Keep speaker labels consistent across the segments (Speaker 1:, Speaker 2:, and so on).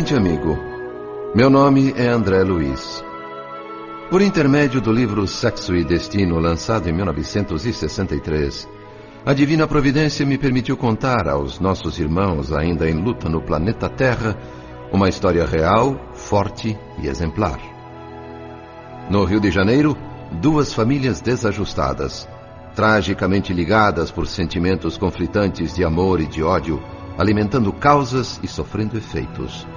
Speaker 1: Excelente amigo. Meu nome é André Luiz. Por intermédio do livro Sexo e Destino, lançado em 1963, a Divina Providência me permitiu contar aos nossos irmãos ainda em luta no planeta Terra uma história real, forte e exemplar. No Rio de Janeiro, duas famílias desajustadas, tragicamente ligadas por sentimentos conflitantes de amor e de ódio, alimentando causas e sofrendo efeitos.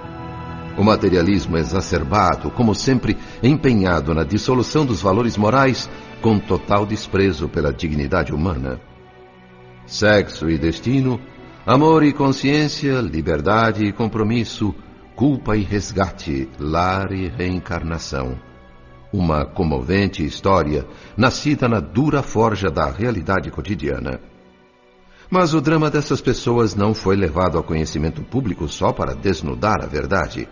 Speaker 1: O materialismo exacerbado, como sempre, empenhado na dissolução dos valores morais, com total desprezo pela dignidade humana. Sexo e destino, amor e consciência, liberdade e compromisso, culpa e resgate, lar e reencarnação. Uma comovente história, nascida na dura forja da realidade cotidiana. Mas o drama dessas pessoas não foi levado ao conhecimento público só para desnudar a verdade.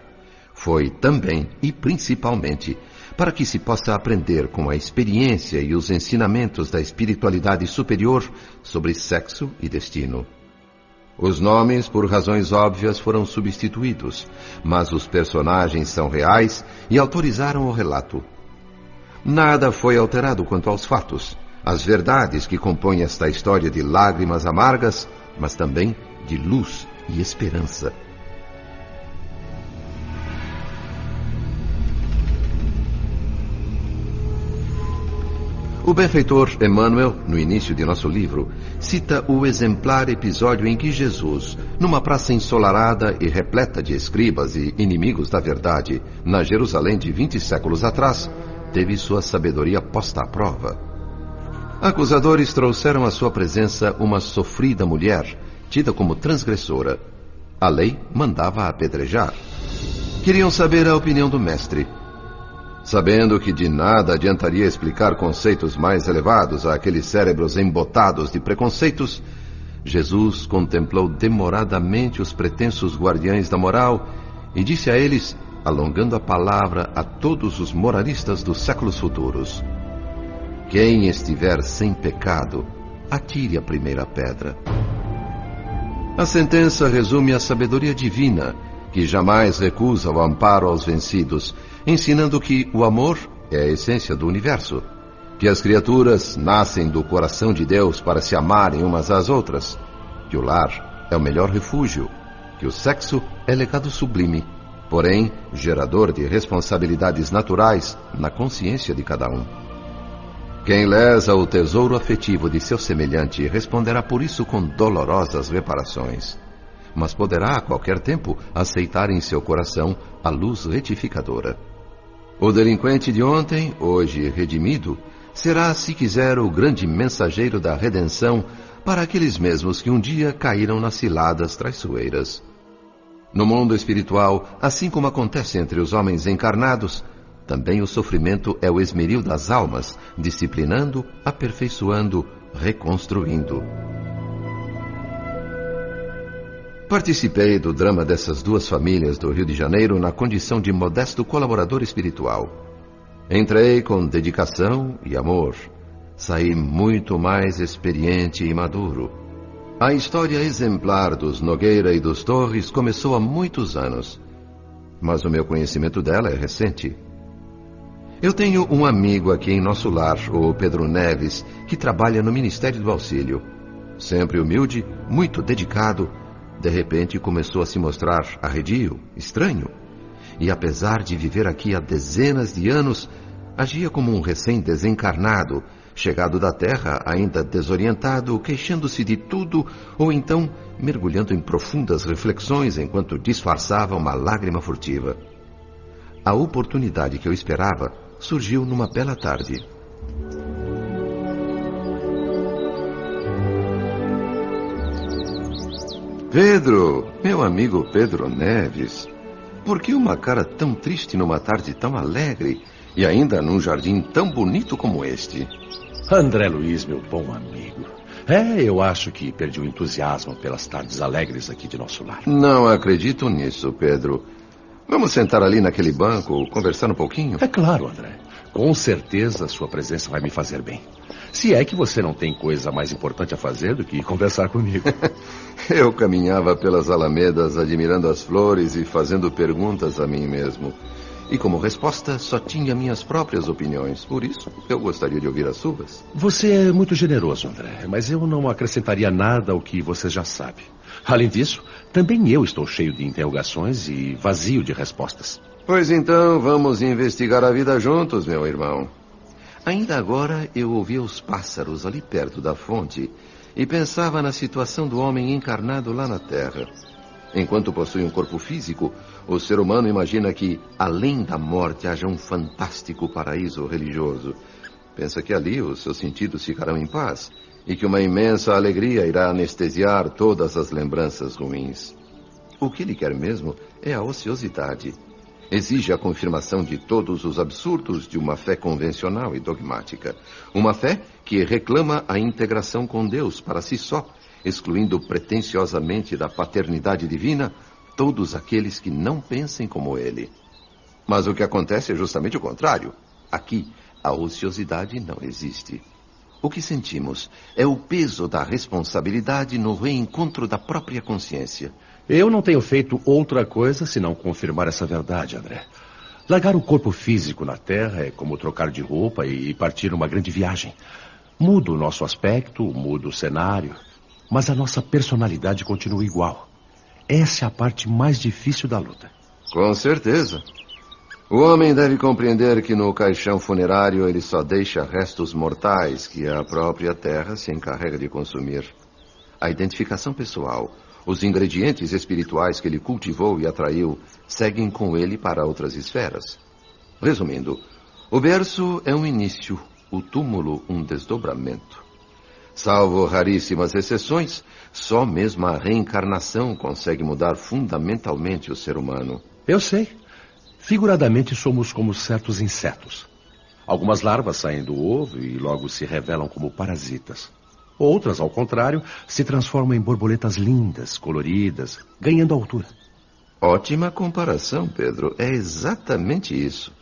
Speaker 1: Foi também e principalmente para que se possa aprender com a experiência e os ensinamentos da espiritualidade superior sobre sexo e destino. Os nomes, por razões óbvias, foram substituídos, mas os personagens são reais e autorizaram o relato. Nada foi alterado quanto aos fatos, as verdades que compõem esta história de lágrimas amargas, mas também de luz e esperança. O benfeitor Emmanuel, no início de nosso livro, cita o exemplar episódio em que Jesus, numa praça ensolarada e repleta de escribas e inimigos da verdade, na Jerusalém de 20 séculos atrás, teve sua sabedoria posta à prova. Acusadores trouxeram à sua presença uma sofrida mulher, tida como transgressora. A lei mandava apedrejar. Queriam saber a opinião do mestre. Sabendo que de nada adiantaria explicar conceitos mais elevados àqueles cérebros embotados de preconceitos, Jesus contemplou demoradamente os pretensos guardiães da moral e disse a eles, alongando a palavra a todos os moralistas dos séculos futuros: quem estiver sem pecado, atire a primeira pedra. A sentença resume a sabedoria divina, que jamais recusa o amparo aos vencidos, ensinando que o amor é a essência do universo, que as criaturas nascem do coração de Deus para se amarem umas às outras, que o lar é o melhor refúgio, que o sexo é legado sublime, porém gerador de responsabilidades naturais na consciência de cada um. Quem lesa o tesouro afetivo de seu semelhante responderá por isso com dolorosas reparações, mas poderá a qualquer tempo aceitar em seu coração a luz retificadora. O delinquente de ontem, hoje redimido, será, se quiser, o grande mensageiro da redenção para aqueles mesmos que um dia caíram nas ciladas traiçoeiras. No mundo espiritual, assim como acontece entre os homens encarnados, também o sofrimento é o esmeril das almas, disciplinando, aperfeiçoando, reconstruindo. Participei do drama dessas duas famílias do Rio de Janeiro na condição de modesto colaborador espiritual. Entrei com dedicação e amor. Saí muito mais experiente e maduro. A história exemplar dos Nogueira e dos Torres começou há muitos anos, mas o meu conhecimento dela é recente. Eu tenho um amigo aqui em nosso lar, o Pedro Neves, que trabalha no Ministério do Auxílio. Sempre humilde, muito dedicado, de repente começou a se mostrar arredio, estranho, e apesar de viver aqui há dezenas de anos, agia como um recém-desencarnado, chegado da terra ainda desorientado, queixando-se de tudo, ou então mergulhando em profundas reflexões enquanto disfarçava uma lágrima furtiva. A oportunidade que eu esperava surgiu numa bela tarde. Pedro, meu amigo Pedro Neves, por que uma cara tão triste numa tarde tão alegre e ainda num jardim tão bonito como este?
Speaker 2: André Luiz, meu bom amigo. Eu acho que perdi o entusiasmo pelas tardes alegres aqui de nosso lar.
Speaker 1: Não acredito nisso, Pedro. Vamos sentar ali naquele banco, conversar um pouquinho?
Speaker 2: É claro, André. Com certeza sua presença vai me fazer bem. Se é que você não tem coisa mais importante a fazer do que conversar comigo.
Speaker 1: Eu caminhava pelas alamedas admirando as flores e fazendo perguntas a mim mesmo. E como resposta, só tinha minhas próprias opiniões. Por isso, eu gostaria de ouvir as suas.
Speaker 2: Você é muito generoso, André, mas eu não acrescentaria nada ao que você já sabe. Além disso, também eu estou cheio de interrogações e vazio de respostas.
Speaker 1: Pois então, vamos investigar a vida juntos, meu irmão. Ainda agora, eu ouvia os pássaros ali perto da fonte e pensava na situação do homem encarnado lá na Terra. Enquanto possui um corpo físico, o ser humano imagina que, além da morte, haja um fantástico paraíso religioso. Pensa que ali os seus sentidos ficarão em paz e que uma imensa alegria irá anestesiar todas as lembranças ruins. O que ele quer mesmo é a ociosidade. Exige a confirmação de todos os absurdos de uma fé convencional e dogmática. Uma fé que reclama a integração com Deus para si só, excluindo pretensiosamente da paternidade divina todos aqueles que não pensem como ele. Mas o que acontece é justamente o contrário. Aqui, a ociosidade não existe. O que sentimos é o peso da responsabilidade no reencontro da própria consciência.
Speaker 2: Eu não tenho feito outra coisa senão confirmar essa verdade, André. Largar o corpo físico na Terra é como trocar de roupa e partir numa grande viagem. Muda o nosso aspecto, muda o cenário, mas a nossa personalidade continua igual. Essa é a parte mais difícil da luta.
Speaker 1: Com certeza. O homem deve compreender que no caixão funerário ele só deixa restos mortais que a própria Terra se encarrega de consumir. A identificação pessoal, os ingredientes espirituais que ele cultivou e atraiu, seguem com ele para outras esferas. Resumindo, o berço é um início, o túmulo um desdobramento. Salvo raríssimas exceções, só mesmo a reencarnação consegue mudar fundamentalmente o ser humano.
Speaker 2: Eu sei. Figuradamente, somos como certos insetos. Algumas larvas saem do ovo e logo se revelam como parasitas. Outras, ao contrário, se transformam em borboletas lindas, coloridas, ganhando altura.
Speaker 1: Ótima comparação, Pedro. É exatamente isso.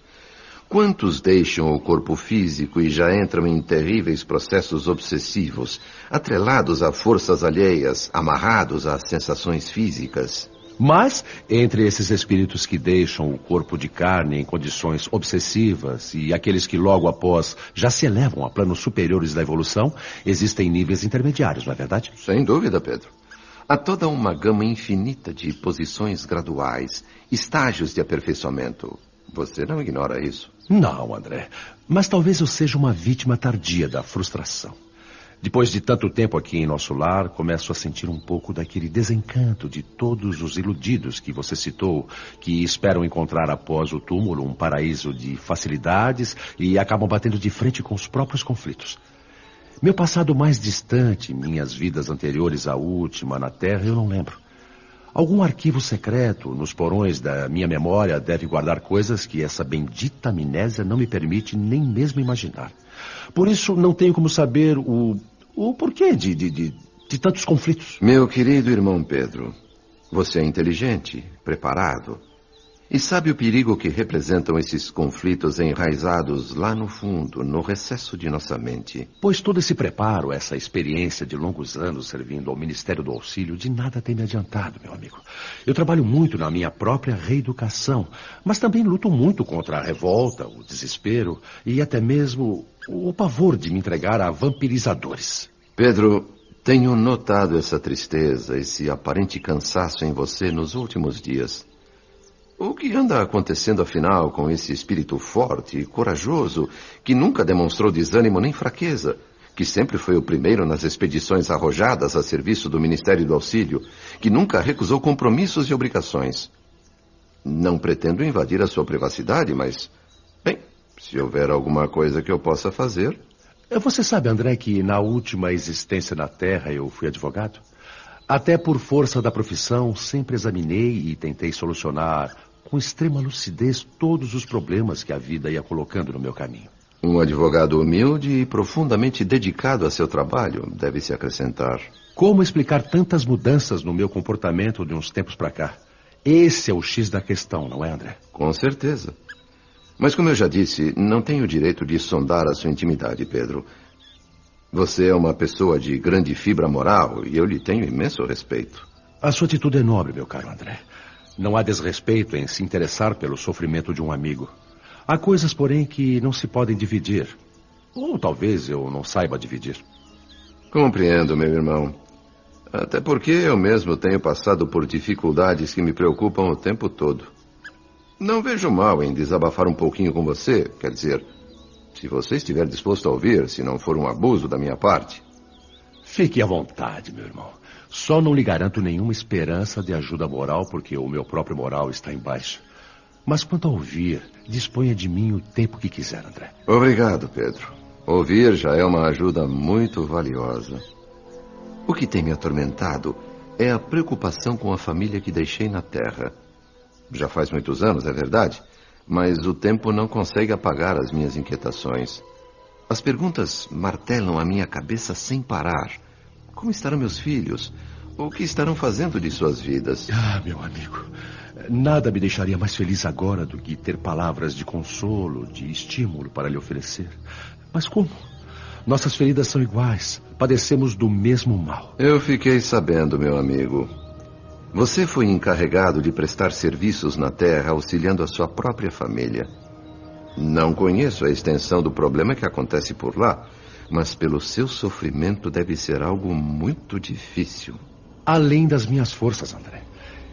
Speaker 1: Quantos deixam o corpo físico e já entram em terríveis processos obsessivos, atrelados a forças alheias, amarrados a sensações físicas?
Speaker 2: Mas, entre esses espíritos que deixam o corpo de carne em condições obsessivas e aqueles que logo após já se elevam a planos superiores da evolução, existem níveis intermediários, não é verdade?
Speaker 1: Sem dúvida, Pedro. Há toda uma gama infinita de posições graduais, estágios de aperfeiçoamento. Você não ignora isso?
Speaker 2: Não, André. Mas talvez eu seja uma vítima tardia da frustração. Depois de tanto tempo aqui em nosso lar, começo a sentir um pouco daquele desencanto de todos os iludidos que você citou, que esperam encontrar após o túmulo um paraíso de facilidades e acabam batendo de frente com os próprios conflitos. Meu passado mais distante, minhas vidas anteriores à última na Terra, eu não lembro. Algum arquivo secreto nos porões da minha memória deve guardar coisas que essa bendita amnésia não me permite nem mesmo imaginar. Por isso, não tenho como saber o porquê de tantos conflitos.
Speaker 1: Meu querido irmão Pedro, você é inteligente, preparado, e sabe o perigo que representam esses conflitos enraizados lá no fundo, no recesso de nossa mente.
Speaker 2: Pois todo esse preparo, essa experiência de longos anos servindo ao Ministério do Auxílio, de nada tem me adiantado, meu amigo. Eu trabalho muito na minha própria reeducação, mas também luto muito contra a revolta, o desespero e até mesmo o pavor de me entregar a vampirizadores.
Speaker 1: Pedro, tenho notado essa tristeza, esse aparente cansaço em você nos últimos dias. O que anda acontecendo, afinal, com esse espírito forte e corajoso, que nunca demonstrou desânimo nem fraqueza, que sempre foi o primeiro nas expedições arrojadas a serviço do Ministério do Auxílio, que nunca recusou compromissos e obrigações? Não pretendo invadir a sua privacidade, mas, bem, se houver alguma coisa que eu possa fazer...
Speaker 2: Você sabe, André, que na última existência na Terra eu fui advogado? Até por força da profissão, sempre examinei e tentei solucionar com extrema lucidez todos os problemas que a vida ia colocando no meu caminho.
Speaker 1: Um advogado humilde e profundamente dedicado a seu trabalho, deve-se acrescentar.
Speaker 2: Como explicar tantas mudanças no meu comportamento de uns tempos para cá? Esse é o X da questão, não é, André?
Speaker 1: Com certeza. Mas como eu já disse, não tenho o direito de sondar a sua intimidade, Pedro. Você é uma pessoa de grande fibra moral e eu lhe tenho imenso respeito.
Speaker 2: A sua atitude é nobre, meu caro André. Não há desrespeito em se interessar pelo sofrimento de um amigo. Há coisas, porém, que não se podem dividir. Ou talvez eu não saiba dividir.
Speaker 1: Compreendo, meu irmão. Até porque eu mesmo tenho passado por dificuldades que me preocupam o tempo todo. Não vejo mal em desabafar um pouquinho com você, quer dizer, se você estiver disposto a ouvir, se não for um abuso da minha parte.
Speaker 2: Fique à vontade, meu irmão. Só não lhe garanto nenhuma esperança de ajuda moral, porque o meu próprio moral está em baixa. Mas quanto a ouvir, disponha de mim o tempo que quiser, André.
Speaker 1: Obrigado, Pedro. Ouvir já é uma ajuda muito valiosa. O que tem me atormentado é a preocupação com a família que deixei na Terra. Já faz muitos anos, é verdade, mas o tempo não consegue apagar as minhas inquietações. As perguntas martelam a minha cabeça sem parar. Como estarão meus filhos? O que estarão fazendo de suas vidas?
Speaker 2: Ah, meu amigo, nada me deixaria mais feliz agora do que ter palavras de consolo, de estímulo para lhe oferecer. Mas como? Nossas feridas são iguais. Padecemos do mesmo mal.
Speaker 1: Eu fiquei sabendo, meu amigo. Você foi encarregado de prestar serviços na Terra, auxiliando a sua própria família. Não conheço a extensão do problema que acontece por lá, mas pelo seu sofrimento deve ser algo muito difícil.
Speaker 2: Além das minhas forças, André.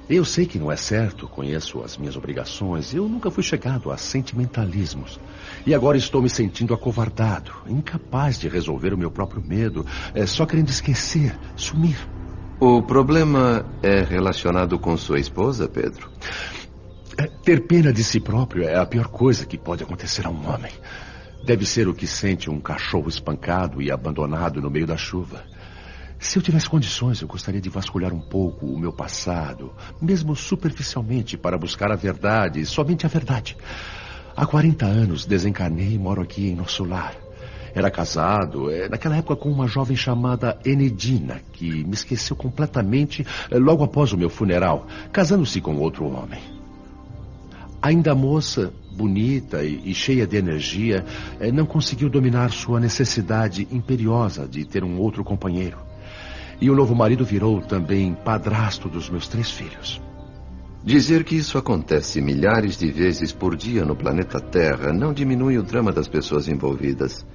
Speaker 2: Eu sei que não é certo, conheço as minhas obrigações, eu nunca fui chegado a sentimentalismos. E agora estou me sentindo acovardado, incapaz de resolver o meu próprio medo, só querendo esquecer, sumir.
Speaker 1: O problema é relacionado com sua esposa, Pedro?
Speaker 2: Ter pena de si próprio é a pior coisa que pode acontecer a um homem. Deve ser o que sente um cachorro espancado e abandonado no meio da chuva. Se eu tivesse condições, eu gostaria de vasculhar um pouco o meu passado, mesmo superficialmente, para buscar a verdade, somente a verdade. Há 40 anos desencarnei e moro aqui em nosso lar. Era casado, naquela época, com uma jovem chamada Enedina, que me esqueceu completamente logo após o meu funeral, casando-se com outro homem. Ainda moça, bonita e cheia de energia, não conseguiu dominar sua necessidade imperiosa de ter um outro companheiro. E o novo marido virou também padrasto dos meus 3 filhos.
Speaker 1: Dizer que isso acontece milhares de vezes por dia no planeta Terra não diminui o drama das pessoas envolvidas.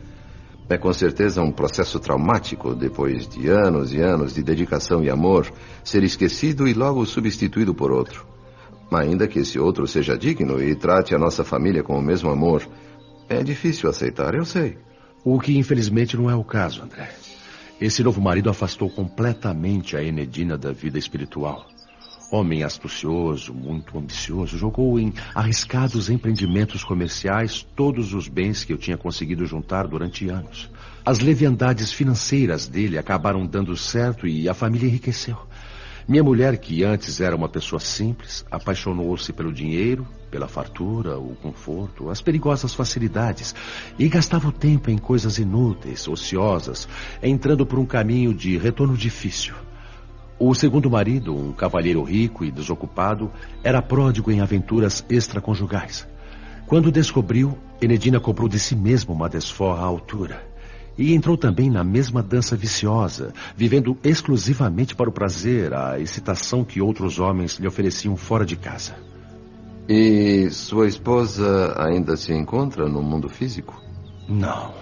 Speaker 1: É com certeza um processo traumático, depois de anos e anos de dedicação e amor, ser esquecido e logo substituído por outro. Ainda que esse outro seja digno e trate a nossa família com o mesmo amor, é difícil aceitar, eu sei.
Speaker 2: O que infelizmente não é o caso, André. Esse novo marido afastou completamente a Enedina da vida espiritual. Homem astucioso, muito ambicioso, jogou em arriscados empreendimentos comerciais todos os bens que eu tinha conseguido juntar durante anos. As leviandades financeiras dele acabaram dando certo e a família enriqueceu. Minha mulher, que antes era uma pessoa simples, apaixonou-se pelo dinheiro, pela fartura, o conforto, as perigosas facilidades e gastava o tempo em coisas inúteis, ociosas, entrando por um caminho de retorno difícil. O segundo marido, um cavalheiro rico e desocupado, era pródigo em aventuras extraconjugais. Quando descobriu, Enedina cobrou de si mesma uma desforra à altura. E entrou também na mesma dança viciosa, vivendo exclusivamente para o prazer, a excitação que outros homens lhe ofereciam fora de casa.
Speaker 1: E sua esposa ainda se encontra no mundo físico?
Speaker 2: Não.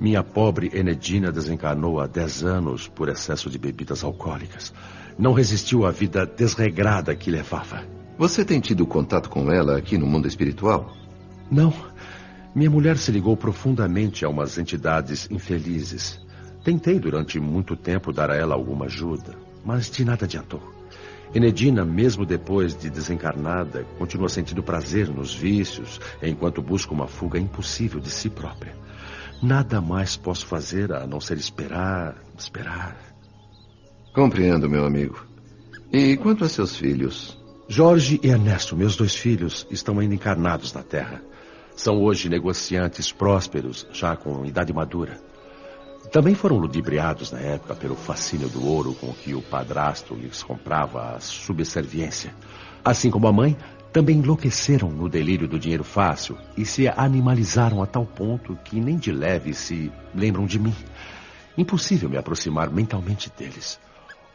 Speaker 2: Minha pobre Enedina desencarnou há 10 anos por excesso de bebidas alcoólicas. Não resistiu à vida desregrada que levava.
Speaker 1: Você tem tido contato com ela aqui no mundo espiritual?
Speaker 2: Não. Minha mulher se ligou profundamente a umas entidades infelizes. Tentei durante muito tempo dar a ela alguma ajuda, mas de nada adiantou. Enedina, mesmo depois de desencarnada, continua sentindo prazer nos vícios, enquanto busca uma fuga impossível de si própria. Nada mais posso fazer a não ser esperar.
Speaker 1: Compreendo, meu amigo. E quanto a seus filhos?
Speaker 2: Jorge e Ernesto, meus 2 filhos, estão ainda encarnados na Terra. São hoje negociantes prósperos, já com idade madura. Também foram ludibriados na época pelo fascínio do ouro com que o padrasto lhes comprava a subserviência. Assim como a mãe, Também enlouqueceram no delírio do dinheiro fácil e se animalizaram a tal ponto que nem de leve se lembram de mim. Impossível me aproximar mentalmente deles.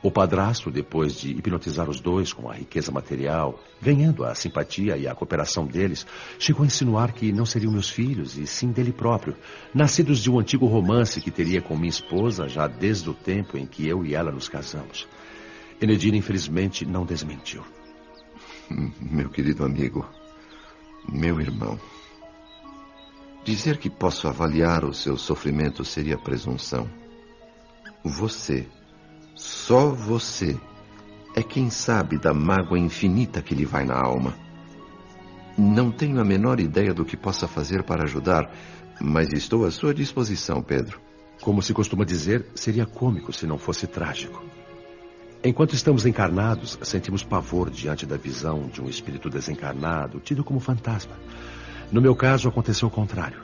Speaker 2: O padrasto, depois de hipnotizar os dois com a riqueza material, ganhando a simpatia e a cooperação deles, chegou a insinuar que não seriam meus filhos, e sim dele próprio, nascidos de um antigo romance que teria com minha esposa já desde o tempo em que eu e ela nos casamos. Enedina, infelizmente, não desmentiu.
Speaker 1: Meu querido amigo, meu irmão, dizer que posso avaliar o seu sofrimento seria presunção. Você, só você, é quem sabe da mágoa infinita que lhe vai na alma. Não tenho a menor ideia do que possa fazer para ajudar, mas estou à sua disposição, Pedro.
Speaker 2: Como se costuma dizer, seria cômico se não fosse trágico. Enquanto estamos encarnados, sentimos pavor diante da visão de um espírito desencarnado, tido como fantasma. No meu caso, aconteceu o contrário.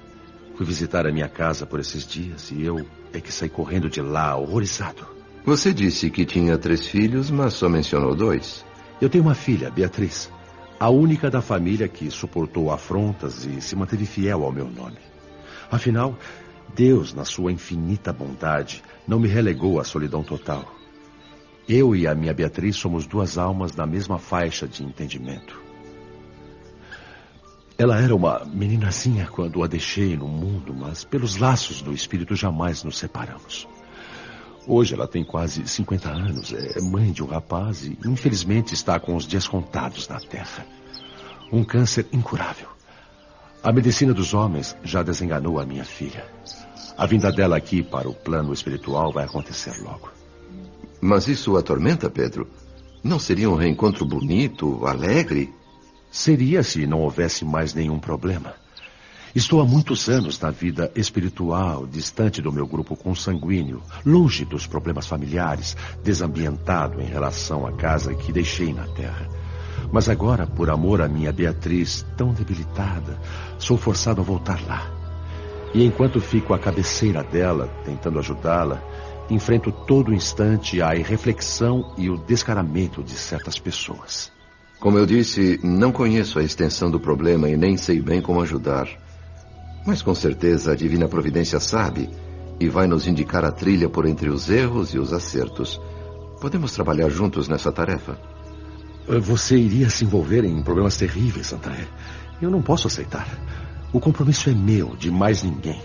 Speaker 2: Fui visitar a minha casa por esses dias e eu é que saí correndo de lá, horrorizado.
Speaker 1: Você disse que tinha 3 filhos, mas só mencionou 2.
Speaker 2: Eu tenho uma filha, Beatriz, a única da família que suportou afrontas e se manteve fiel ao meu nome. Afinal, Deus, na sua infinita bondade, não me relegou à solidão total. Eu e a minha Beatriz somos 2 almas na mesma faixa de entendimento. Ela era uma meninazinha quando a deixei no mundo, mas pelos laços do espírito jamais nos separamos. Hoje ela tem quase 50 anos, é mãe de um rapaz e infelizmente está com os dias contados na terra. Um câncer incurável. A medicina dos homens já desenganou a minha filha. A vinda dela aqui para o plano espiritual vai acontecer logo.
Speaker 1: Mas isso a atormenta, Pedro? Não seria um reencontro bonito, alegre?
Speaker 2: Seria se não houvesse mais nenhum problema. Estou há muitos anos na vida espiritual, distante do meu grupo consanguíneo, longe dos problemas familiares, desambientado em relação à casa que deixei na terra. Mas agora, por amor à minha Beatriz, tão debilitada, sou forçado a voltar lá. E enquanto fico à cabeceira dela, tentando ajudá-la, enfrento todo instante a irreflexão e o descaramento de certas pessoas.
Speaker 1: Como eu disse, não conheço a extensão do problema e nem sei bem como ajudar. Mas com certeza a Divina Providência sabe e vai nos indicar a trilha por entre os erros e os acertos. Podemos trabalhar juntos nessa tarefa?
Speaker 2: Você iria se envolver em problemas terríveis, André. Eu não posso aceitar. O compromisso é meu, de mais ninguém.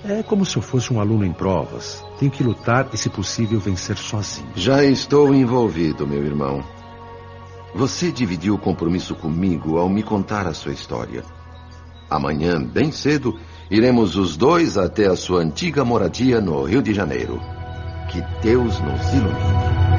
Speaker 2: É como se eu fosse um aluno em provas. Tenho que lutar e, se possível, vencer sozinho.
Speaker 1: Já estou envolvido, meu irmão. Você dividiu o compromisso comigo ao me contar a sua história. Amanhã, bem cedo, iremos os 2 até a sua antiga moradia no Rio de Janeiro. Que Deus nos ilumine.